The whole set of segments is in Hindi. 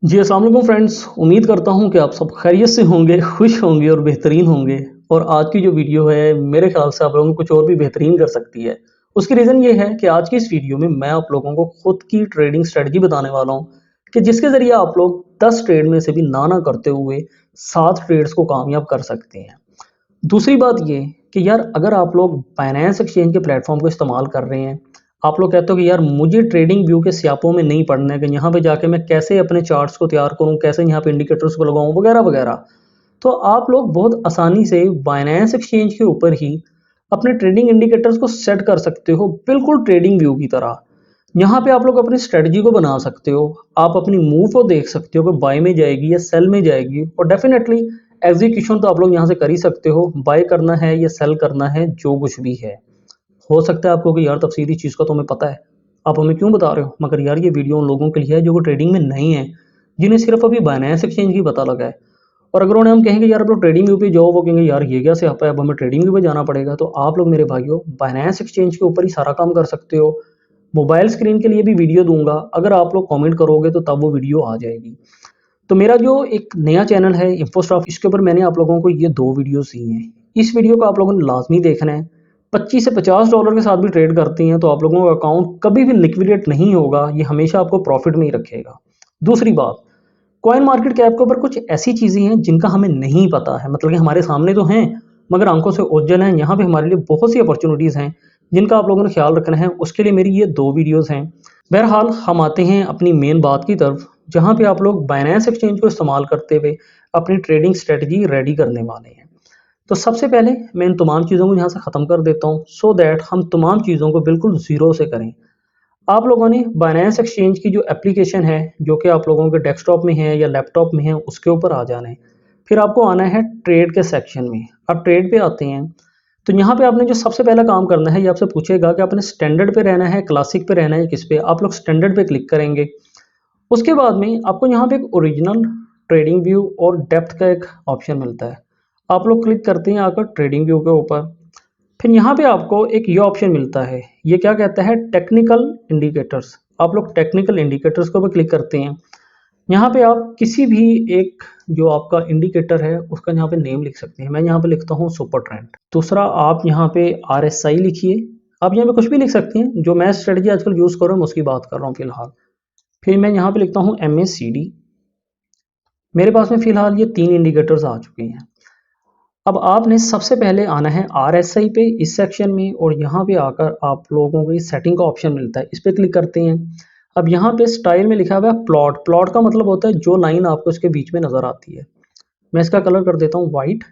जी, अस्सलाम वालेकुम फ्रेंड्स। उम्मीद करता हूँ कि आप सब खैरियत से होंगे, खुश होंगे और बेहतरीन होंगे। और आज की जो वीडियो है, मेरे ख़्याल से आप लोगों को कुछ और भी बेहतरीन कर सकती है। उसकी रीज़न ये है कि आज की इस वीडियो में मैं आप लोगों को खुद की ट्रेडिंग स्ट्रैटेजी बताने वाला हूँ कि जिसके ज़रिए आप लोग 10 ट्रेड में से भी ना करते हुए 7 ट्रेड्स को कामयाब कर सकते हैं। दूसरी बात ये कि यार अगर आप लोग फाइनेंस एक्सचेंज के प्लेटफॉर्म को इस्तेमाल कर रहे हैं, आप लोग कहते हो कि यार मुझे ट्रेडिंग व्यू के स्यापों में नहीं पड़ना है कि यहाँ पे जाके मैं कैसे अपने चार्ट्स को तैयार करूँ, कैसे यहाँ पे इंडिकेटर्स को लगाऊँ वगैरह वगैरह। तो आप लोग बहुत आसानी से बाइनेंस एक्सचेंज के ऊपर ही अपने ट्रेडिंग इंडिकेटर्स को सेट कर सकते हो, बिल्कुल ट्रेडिंग व्यू की तरह। यहाँ पे आप लोग अपनी स्ट्रेटजी को बना सकते हो, आप अपनी मूव को देख सकते हो कि बाय में जाएगी या सेल में जाएगी, और डेफिनेटली एग्जीक्यूशन तो आप लोग यहाँ से कर ही सकते हो, बाय करना है या सेल करना है जो कुछ भी है। हो सकता है आपको कि यार तफसीली चीज़ का तो हमें पता है, आप हमें क्यों बता रहे हो? मगर यार ये वीडियो उन लोगों के लिए है जो कि ट्रेडिंग में नहीं है, जिन्हें सिर्फ अभी बाइनेंस एक्सचेंज ही पता लगा है। और अगर उन्हें हम कहेंगे यार आप लोग ट्रेडिंग व्यू पे जाओ, वो कहेंगे यार ये क्या स्यापा है, अब हमें ट्रेडिंग व्यू पे जाना पड़ेगा। तो आप लोग मेरे भाइयों बाइनेंस एक्सचेंज के ऊपर ही सारा काम कर सकते हो। मोबाइल स्क्रीन के लिए भी वीडियो दूंगा, अगर आप लोग कमेंट करोगे तो तब वो वीडियो आ जाएगी। तो मेरा जो एक नया चैनल है इन्फोस्टॉक, इसके ऊपर मैंने आप लोगों को ये 2 वीडियोज़ दी हैं। इस वीडियो को आप लोगों ने लाज़मी देखना है। 25 से $50 के साथ भी ट्रेड करती हैं तो आप लोगों का अकाउंट कभी भी लिक्विडेट नहीं होगा, ये हमेशा आपको प्रॉफ़िट में ही रखेगा। दूसरी बात, कॉइन मार्केट कैप के ऊपर कुछ ऐसी चीज़ें हैं जिनका हमें नहीं पता है, मतलब कि हमारे सामने तो हैं मगर आंखों से ओझल हैं। यहाँ पे हमारे लिए बहुत सी अपॉर्चुनिटीज़ हैं जिनका आप लोगों ने ख्याल रखना है, उसके लिए मेरी ये 2 वीडियोज़ हैं। बहरहाल हम आते हैं अपनी मेन बात की तरफ, जहाँ पे आप लोग बाइनेंस एक्सचेंज को इस्तेमाल करते हुए अपनी ट्रेडिंग स्ट्रेटजी रेडी करने वाले हैं। तो सबसे पहले मैं इन तमाम चीज़ों को यहाँ से ख़त्म कर देता हूँ सो दैट हम तमाम चीज़ों को बिल्कुल ज़ीरो से करें। आप लोगों ने बाइनेंस एक्सचेंज की जो एप्लीकेशन है, जो कि आप लोगों के डेस्कटॉप में है या लैपटॉप में है, उसके ऊपर आ जाना है। फिर आपको आना है ट्रेड के सेक्शन में। अब ट्रेड पे आते हैं तो यहाँ पे आपने जो सबसे पहला काम करना है, ये आपसे पूछेगा कि आपने स्टैंडर्ड पे रहना है, क्लासिक पे रहना है, किस पे। आप लोग स्टैंडर्ड पे क्लिक करेंगे। उसके बाद में आपको यहाँ पे एक ओरिजिनल ट्रेडिंग व्यू और डेप्थ का एक ऑप्शन मिलता है। आप लोग क्लिक करते हैं आकर ट्रेडिंग व्यू के ऊपर। फिर यहाँ पे आपको एक ये ऑप्शन मिलता है, ये क्या कहता है, टेक्निकल इंडिकेटर्स। आप लोग टेक्निकल इंडिकेटर्स को भी क्लिक करते हैं। यहाँ पे आप किसी भी एक जो आपका इंडिकेटर है उसका यहाँ पे नेम लिख सकते हैं। मैं यहाँ पे लिखता हूँ सुपर ट्रेंड। दूसरा, आप यहाँ पे RSI लिखिए। आप यहाँ पे कुछ भी लिख सकते हैं, जो मैं स्ट्रेटजी आजकल यूज़ कर रहा हूँ उसकी बात कर रहा हूँ फिलहाल। फिर मैं यहाँ पे लिखता हूँ MACD। मेरे पास में फिलहाल ये 3 इंडिकेटर्स आ चुके हैं। अब आपने सबसे पहले आना है RSI पे इस सेक्शन में, और यहाँ पे आकर आप लोगों को इस सेटिंग का ऑप्शन मिलता है, इस पे क्लिक करते हैं। अब यहाँ पे स्टाइल में लिखा हुआ है प्लॉट। प्लॉट का मतलब होता है जो लाइन आपको इसके बीच में नज़र आती है। मैं इसका कलर कर देता हूँ वाइट,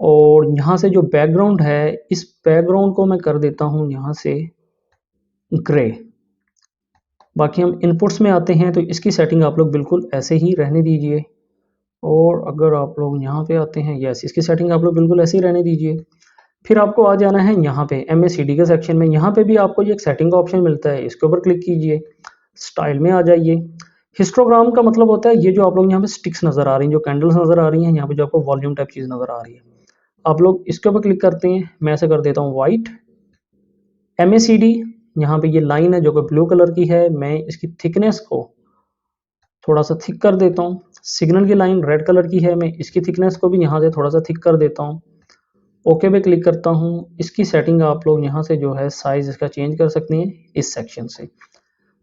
और यहाँ से जो बैकग्राउंड है, इस बैकग्राउंड को मैं कर देता हूँ यहाँ से ग्रे। बाकी हम इनपुट्स में आते हैं तो इसकी सेटिंग आप लोग बिल्कुल ऐसे ही रहने दीजिए। और अगर आप लोग यहाँ पे आते हैं, यस, इसकी सेटिंग आप लोग बिल्कुल ऐसे ही रहने दीजिए। फिर आपको आ जाना है यहाँ पे MACD के सेक्शन में। यहाँ पे भी आपको ये एक सेटिंग का ऑप्शन मिलता है, इसके ऊपर क्लिक कीजिए। स्टाइल में आ जाइए। हिस्टोग्राम का मतलब होता है ये जो आप लोग यहाँ पे स्टिक्स नज़र आ रही हैं, जो कैंडल्स नज़र आ रही हैं, यहाँ पे जो आपको वॉल्यूम टाइप चीज़ नज़र आ रही है, आप लोग इसके ऊपर क्लिक करते हैं। मैं ऐसे कर देता हूँ वाइट। MACD, यहाँ पे ये लाइन है जो कि ब्लू कलर की है, मैं इसकी थिकनेस को थोड़ा सा थिक कर देता हूँ। सिग्नल की लाइन रेड कलर की है, मैं इसकी थिकनेस को भी यहाँ से थोड़ा सा थिक कर देता हूँ। ओके पे क्लिक करता हूँ। इसकी सेटिंग आप लोग यहाँ से जो है साइज़ इसका चेंज कर सकते हैं इस सेक्शन से।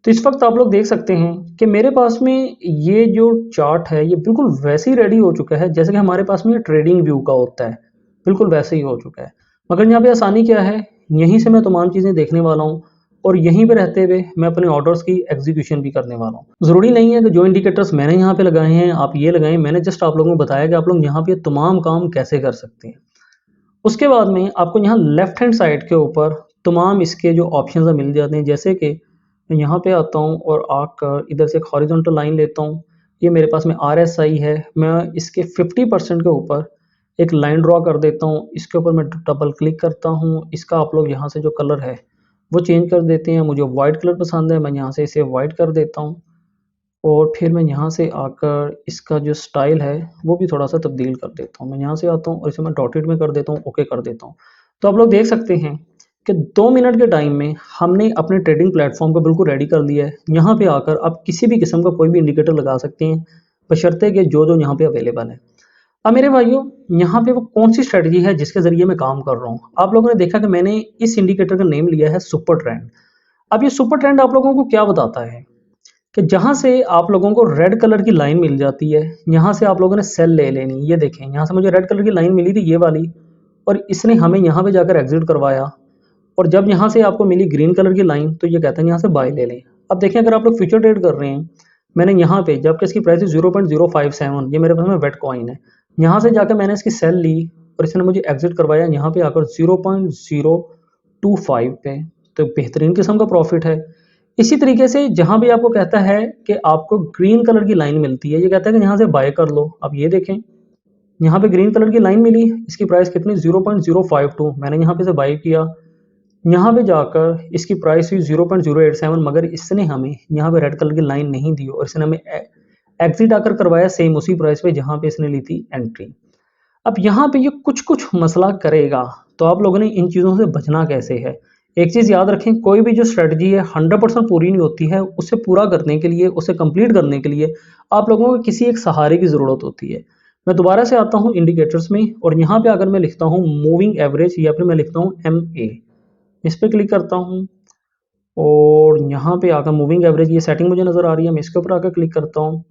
तो इस वक्त आप लोग देख सकते हैं कि मेरे पास में ये जो चार्ट है ये बिल्कुल वैसे ही रेडी हो चुका है जैसे कि हमारे पास में ये ट्रेडिंग व्यू का होता है, बिल्कुल वैसे ही हो चुका है। मगर यहाँ पे आसानी क्या है, यहीं से मैं तमाम चीज़ें देखने वाला हूँ, और यहीं पे रहते हुए मैं अपने ऑर्डर्स की एग्जीक्यूशन भी करने वाला हूँ। ज़रूरी नहीं है कि जो इंडिकेटर्स मैंने यहाँ पे लगाए हैं आप ये लगाएं, मैंने जस्ट आप लोगों को बताया कि आप लोग यहाँ पे तमाम काम कैसे कर सकते हैं। उसके बाद में आपको यहाँ लेफ्ट हैंड साइड के ऊपर तमाम इसके जो ऑप्शंस मिल जाते हैं, जैसे कि मैं यहाँ पे आता हूँ और आकर इधर से एक हॉरिजॉन्टल लाइन लेता हूँ। ये मेरे पास में RSI है, मैं इसके 50% के ऊपर एक लाइन ड्रॉ कर देता हूँ। इसके ऊपर मैं डबल क्लिक करता हूँ। इसका आप लोग यहाँ से जो कलर है वो चेंज कर देते हैं। मुझे वाइट कलर पसंद है, मैं यहाँ से इसे वाइट कर देता हूँ। और फिर मैं यहाँ से आकर इसका जो स्टाइल है वो भी थोड़ा-सा तब्दील कर देता हूँ। मैं यहाँ से आता हूँ और इसे मैं डॉटेड में कर देता हूँ, ओके कर देता हूँ। तो आप लोग देख सकते हैं कि 2 मिनट के टाइम में हमने अपने ट्रेडिंग प्लेटफॉर्म को बिल्कुल रेडी कर लिया है। यहाँ पे आकर आप किसी भी किस्म का कोई भी इंडिकेटर लगा सकते हैं, बशर्ते कि जो यहाँ पे अवेलेबल है। अब मेरे भाइयों, यहाँ पे वो कौन सी स्ट्रेटजी है जिसके ज़रिए मैं काम कर रहा हूँ। आप लोगों ने देखा कि मैंने इस इंडिकेटर का नेम लिया है सुपर ट्रेंड। अब ये सुपर ट्रेंड आप लोगों को क्या बताता है कि जहाँ से आप लोगों को रेड कलर की लाइन मिल जाती है, यहाँ से आप लोगों ने सेल ले लेनी। ये देखें, यहाँ से मुझे रेड कलर की लाइन मिली थी, ये वाली, और इसने हमें यहाँ पे जाकर एग्जिट करवाया। और जब यहाँ से आपको मिली ग्रीन कलर की लाइन, तो ये कहते हैं यहाँ से बाय ले लें। अब देखें, अगर आप लोग फ्यूचर ट्रेड कर रहे हैं, मैंने यहाँ पे, जबकि इसकी प्राइस 0.057, ये मेरे पास में वेट कॉइन है, यहाँ से जाकर मैंने इसकी सेल ली और इसने मुझे एग्जिट करवाया यहाँ पे आकर 0.025 पे। तो बेहतरीन किस्म का प्रॉफिट है। इसी तरीके से जहाँ भी आपको कहता है कि आपको ग्रीन कलर की लाइन मिलती है, ये कहता है कि यहाँ से बाय कर लो। अब ये देखें, यहाँ पे ग्रीन कलर की लाइन मिली, इसकी प्राइस कितनी 0.052, मैंने यहाँ पे से बाय किया। यहाँ पे जाकर इसकी प्राइस हुई 0.087, मगर इसने हमें यहाँ पे रेड कलर की लाइन नहीं दी और इसने हमें एग्जिट आकर करवाया सेम उसी प्राइस पे जहाँ पे इसने ली थी एंट्री। अब यहाँ पे ये कुछ कुछ मसला करेगा, तो आप लोगों ने इन चीज़ों से बचना कैसे है। एक चीज़ याद रखें, कोई भी जो स्ट्रेटजी है 100% पूरी नहीं होती है। उसे पूरा करने के लिए, उसे कंप्लीट करने के लिए आप लोगों को किसी एक सहारे की ज़रूरत होती है। मैं दोबारा से आता हूँ इंडिकेटर्स में, और यहाँ पे अगर मैं लिखता हूँ मूविंग एवरेज, या फिर मैं लिखता हूँ MA, इस पर क्लिक करता हूँ और यहाँ पे आकर मूविंग एवरेज, ये सेटिंग मुझे नज़र आ रही है, मैं इसके ऊपर आकर क्लिक करता हूँ।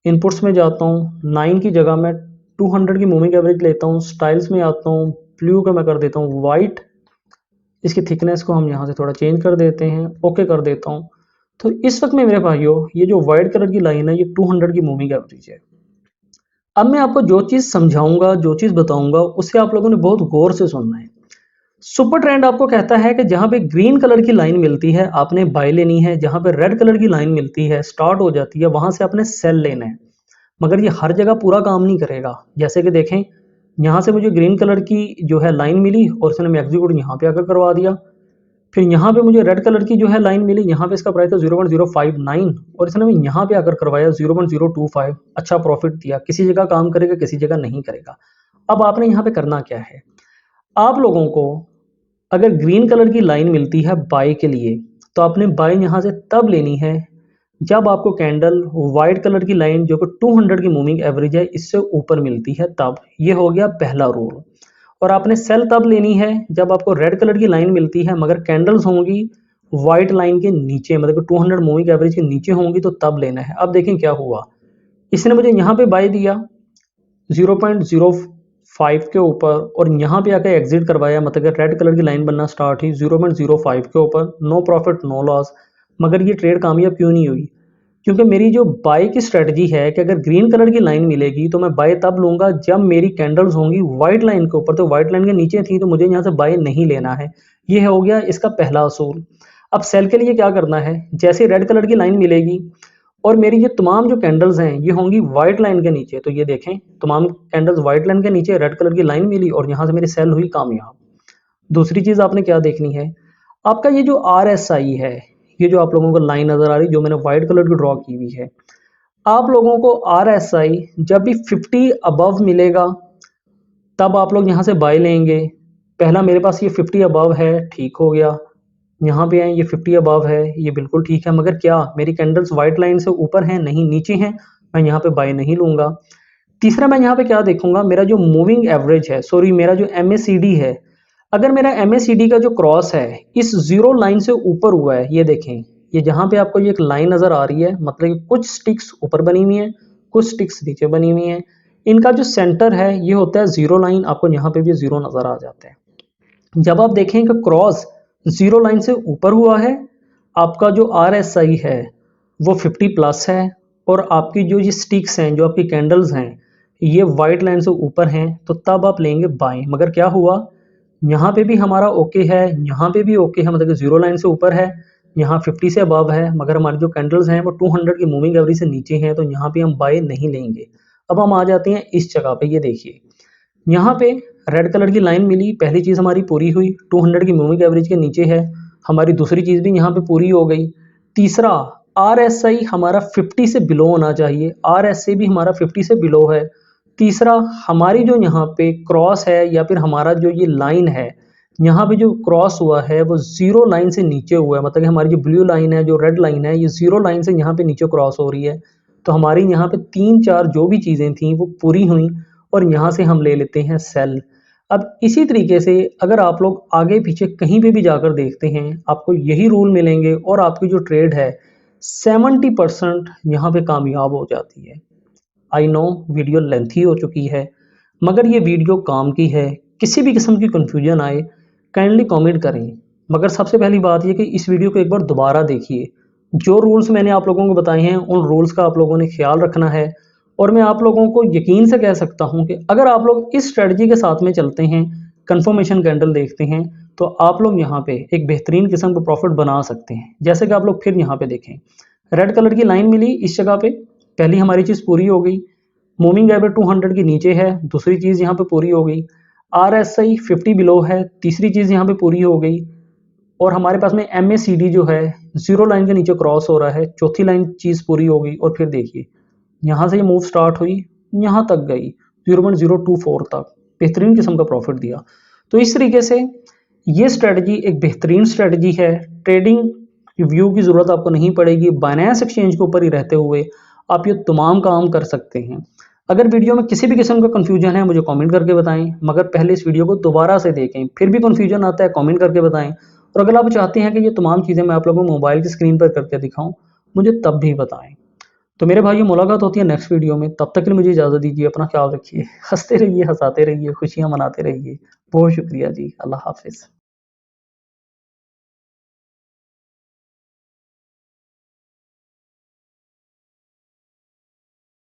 इनपुट्स में जाता हूँ, 9 की जगह मैं 200 की मूविंग एवरेज लेता हूँ। स्टाइल्स में आता हूँ, ब्लू का मैं कर देता हूँ वाइट, इसकी थिकनेस को हम यहाँ से थोड़ा चेंज कर देते हैं, ओके कर देता हूँ। तो इस वक्त में मेरे भाइयों, ये जो वाइट कलर की लाइन है, ये 200 की मूविंग एवरेज है। अब मैं आपको जो चीज़ समझाऊंगा, जो चीज़ बताऊंगा, उसे आप लोगों ने बहुत गौर से सुनना है। सुपर ट्रेंड आपको कहता है कि जहाँ पे ग्रीन कलर की लाइन मिलती है आपने बाय लेनी है, जहाँ पे रेड कलर की लाइन मिलती है, स्टार्ट हो जाती है, वहां से आपने सेल लेना है। मगर ये हर जगह पूरा काम नहीं करेगा। जैसे कि देखें, यहाँ से मुझे ग्रीन कलर की जो है लाइन मिली और इसने मैं एग्जीक्यूट यहाँ पे आकर करवा दिया। फिर यहाँ पे मुझे रेड कलर की जो है लाइन मिली, यहाँ पे इसका प्राइस था 0.059 और इसने मैं यहाँ पे आकर करवाया 0.025। अच्छा प्रॉफिट दिया। किसी जगह काम करेगा, किसी जगह नहीं करेगा। अब आपने यहाँ पे करना क्या है, आप लोगों को अगर ग्रीन कलर की लाइन मिलती है बाय के लिए, तो आपने बाय यहाँ से तब लेनी है जब आपको कैंडल वाइट कलर की लाइन जो कि 200 की मूविंग एवरेज है, इससे ऊपर मिलती है तब। ये हो गया पहला रूल। और आपने सेल तब लेनी है जब आपको रेड कलर की लाइन मिलती है मगर कैंडल्स होंगी वाइट लाइन के नीचे, मतलब कि 200 मूविंग एवरेज के नीचे होंगी, तो तब लेना है। अब देखें क्या हुआ, इसने मुझे यहाँ पे बाय दिया 0.05 के ऊपर और यहाँ पे आकर एग्जिट करवाया, मतलब कि रेड कलर की लाइन बनना स्टार्ट हुई 0.05 के ऊपर। No profit no loss. मगर ये ट्रेड कामयाब क्यों नहीं हुई? क्योंकि मेरी जो बाय की स्ट्रेटजी है कि अगर ग्रीन कलर की लाइन मिलेगी तो मैं बाय तब लूंगा जब मेरी कैंडल्स होंगी वाइट लाइन के ऊपर। तो वाइट लाइन के नीचे थी तो मुझे यहाँ से बाय नहीं लेना है। ये हो गया इसका पहला असूल। अब सेल के लिए क्या करना है, जैसे रेड कलर की लाइन मिलेगी और मेरी ये तमाम जो कैंडल्स हैं ये होंगी वाइट लाइन के नीचे, तो ये देखें तमाम कैंडल्स वाइट लाइन के नीचे, रेड कलर की लाइन मिली और यहाँ से मेरी सेल हुई कामयाब। दूसरी चीज़ आपने क्या देखनी है, आपका ये जो RSI है, ये जो आप लोगों को लाइन नज़र आ रही जो मैंने वाइट कलर की ड्रॉ की हुई है, आप लोगों को RSI जब भी 50 अबव मिलेगा तब आप लोग यहाँ से बाय लेंगे। पहला मेरे पास ये 50 अबव है, ठीक हो गया। यहाँ पे आए, ये 50 अबव है, ये बिल्कुल ठीक है। मगर क्या मेरी कैंडल्स वाइट लाइन से ऊपर हैं? नहीं, नीचे हैं। मैं यहाँ पे बाय नहीं लूँगा। तीसरा मैं यहाँ पे क्या देखूंगा, मेरा जो मूविंग एवरेज है, सॉरी मेरा जो MACD है, अगर मेरा MACD का जो क्रॉस है इस जीरो लाइन से ऊपर हुआ है, ये देखें, ये जहाँ पे आपको ये एक लाइन नज़र आ रही है, मतलब कि कुछ स्टिक्स ऊपर बनी हुई हैं, कुछ स्टिक्स नीचे बनी हुई हैं, इनका जो सेंटर है ये होता है जीरो लाइन। आपको यहाँ पे भी जीरो नज़र आ जाते हैं। जब आप देखें कि क्रॉस जीरो लाइन से ऊपर हुआ है, आपका जो RSI है वो 50 प्लस है और आपकी जो ये स्टिक्स हैं, जो आपकी कैंडल्स हैं, ये वाइट लाइन से ऊपर हैं, तो तब आप लेंगे बाय। मगर क्या हुआ, यहाँ पे भी हमारा ओके है, यहाँ पे भी ओके है, मतलब कि जीरो लाइन से ऊपर है, यहाँ 50 से अबव है, मगर हमारी जो कैंडल्स हैं वो 200 की मूविंग एवरेज से नीचे हैं, तो यहाँ पे हम बाय नहीं लेंगे। अब हम आ जाते हैं इस जगह पे, ये देखिए यहाँ पे रेड कलर की लाइन मिली, पहली चीज़ हमारी पूरी हुई, 200 की मूविंग एवरेज के नीचे है, हमारी दूसरी चीज़ भी यहाँ पे पूरी हो गई। तीसरा, RSI हमारा 50 से बिलो होना चाहिए, RSI भी हमारा 50 से बिलो है। तीसरा, हमारी जो यहाँ पे क्रॉस है या फिर हमारा जो ये लाइन है, यहाँ पे जो क्रॉस हुआ है वो जीरो लाइन से नीचे हुआ है, मतलब कि हमारी जो ब्लू लाइन है, जो रेड लाइन है, ये जीरो लाइन से यहाँ पे नीचे क्रॉस हो रही है। तो हमारी यहाँ पे 3-4 जो भी चीज़ें थी वो पूरी हुई और यहाँ से हम ले लेते हैं सेल। अब इसी तरीके से अगर आप लोग आगे पीछे कहीं पे भी जाकर देखते हैं, आपको यही रूल मिलेंगे और आपकी जो ट्रेड है 70% यहाँ पे कामयाब हो जाती है। आई नो वीडियो लेंथी हो चुकी है, मगर ये वीडियो काम की है। किसी भी किस्म की कन्फ्यूजन आए काइंडली कमेंट करें। मगर सबसे पहली बात ये कि इस वीडियो को एक बार दोबारा देखिए। जो रूल्स मैंने आप लोगों को बताए हैं उन रूल्स का आप लोगों ने ख्याल रखना है। और मैं आप लोगों को यकीन से कह सकता हूँ कि अगर आप लोग इस स्ट्रेटजी के साथ में चलते हैं, कंफर्मेशन कैंडल देखते हैं, तो आप लोग यहाँ पे एक बेहतरीन किस्म का प्रॉफिट बना सकते हैं। जैसे कि आप लोग फिर यहाँ पे देखें, रेड कलर की लाइन मिली इस जगह पे, पहली हमारी चीज़ पूरी हो गई। मूविंग एवरेज 200 के नीचे है, दूसरी चीज़ यहाँ पे पूरी हो गई। RSI 50 बिलो है, तीसरी चीज़ यहाँ पे पूरी हो गई। और हमारे पास में MACD जो है जीरो लाइन के नीचे क्रॉस हो रहा है, चौथी लाइन चीज़ पूरी हो गई। और फिर देखिए यहाँ से ये मूव स्टार्ट हुई, यहाँ तक गई 0.024 तक, बेहतरीन किस्म का प्रॉफिट दिया। तो इस तरीके से ये स्ट्रेटजी एक बेहतरीन स्ट्रेटजी है। ट्रेडिंग व्यू की ज़रूरत आपको नहीं पड़ेगी, बाइनेंस एक्सचेंज के ऊपर ही रहते हुए आप ये तमाम काम कर सकते हैं। अगर वीडियो में किसी भी किस्म का कन्फ्यूजन है मुझे कमेंट करके बताएं, मगर पहले इस वीडियो को दोबारा से देखें। फिर भी कन्फ्यूजन आता है कमेंट करके बताएं। और अगर आप चाहते हैं कि ये तमाम चीज़ें मैं आप लोगों को मोबाइल की स्क्रीन पर करके दिखाऊं, मुझे तब भी बताएं। तो मेरे भाइयों, मुलाकात होती है नेक्स्ट वीडियो में। तब तक के लिए मुझे इजाज़त दीजिए। अपना ख्याल रखिए, हंसते रहिए, हंसाते रहिए, खुशियाँ मनाते रहिए। बहुत शुक्रिया जी। अल्लाह हाफिज़।